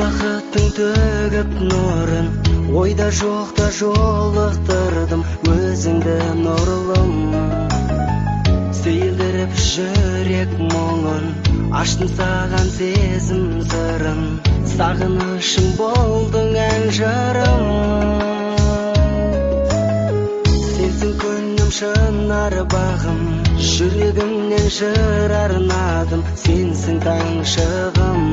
Бақыттың төгіп нұрын, ойда жоқта жолықтырдым өзіңді нұрлым. Сейілдіріп жүрек мұңын, аштым саған сезім сырын, сағынышың болдың ән жырым. Сенсің күнім шынар бағым, жүрегімнен жыр арнадым, сенсің таң шығым.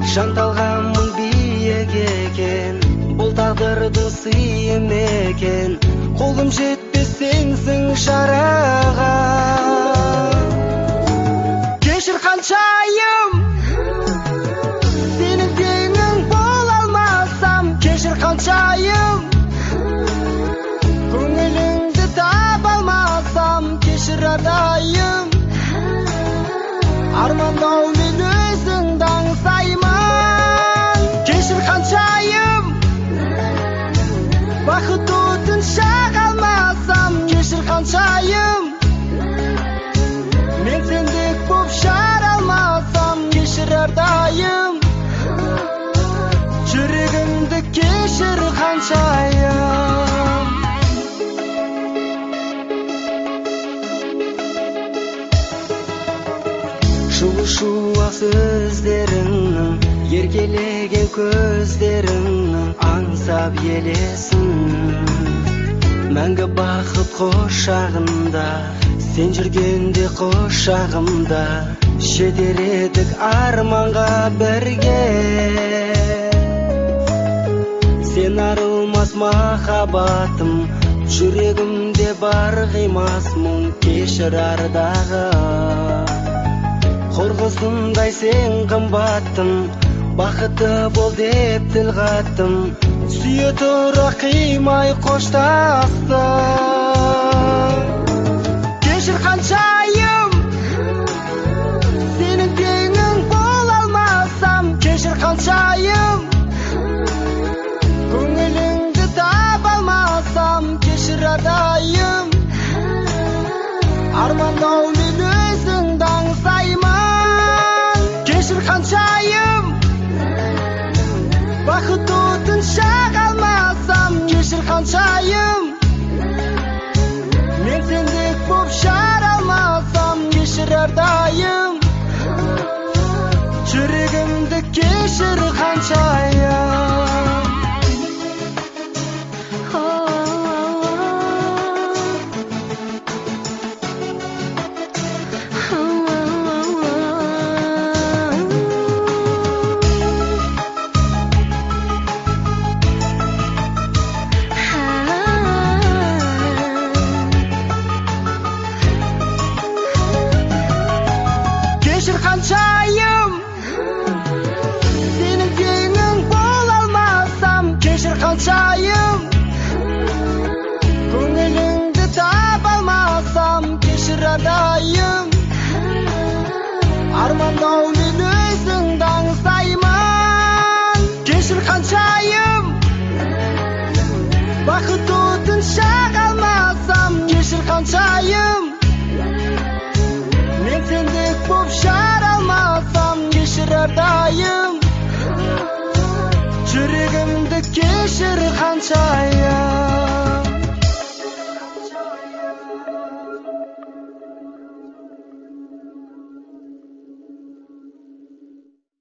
Жан талғамың биік екен, бұл тағдырдың сыйы екен, қолым жетпес сенсің жараған. Кешір қаншайым, сенің теңің бола алмасам, кешір қаншайым, көңіліңді таба алмасам, кешір әрдайым, армандаумен өзіңді аңсаймын. Кешір қаншайым, бақыт отын жаға алмасам, кешір қаншайым, мен сендік боп жара алмасам, кешір әрдайым, жүрегімді кешір қаншайым. Шу-шуақ сөздеріңнің, еркелеген көздеріңнің аңсап елесін. Мәңгі бақыт құшағында, сен жүргенде құшағымда, жетер едік арманға бірге. Сен арылмас махаббатым, жүрегімде бар қимас мұң, кешір ардағы. Қорғысындай сен қымбаттым, бақытты бол деп тіл қаттым, сүйе тұра қимай қоштастым. Кешір қаншайым, сенің теңің бола алмасам, кешір қаншайым, көңіліңді таба алмасам, кешір әрдайым, армандаумен өзіңді аңсаймын. Кешір қаншайым, бақыт отын жаға алмасам, кешір қаншайым, мен сендік боп жара алмасам, кешір әрдайым, жүрегімді кешір қаншайым. Кешір қаншайым, сенің теңің бола алмасам, кешір қаншайым, көңіліңді таба алмасам, кешір әрдайым, армандаумен өзіңді аңсаймын. Кешір қаншайым, бақыт отын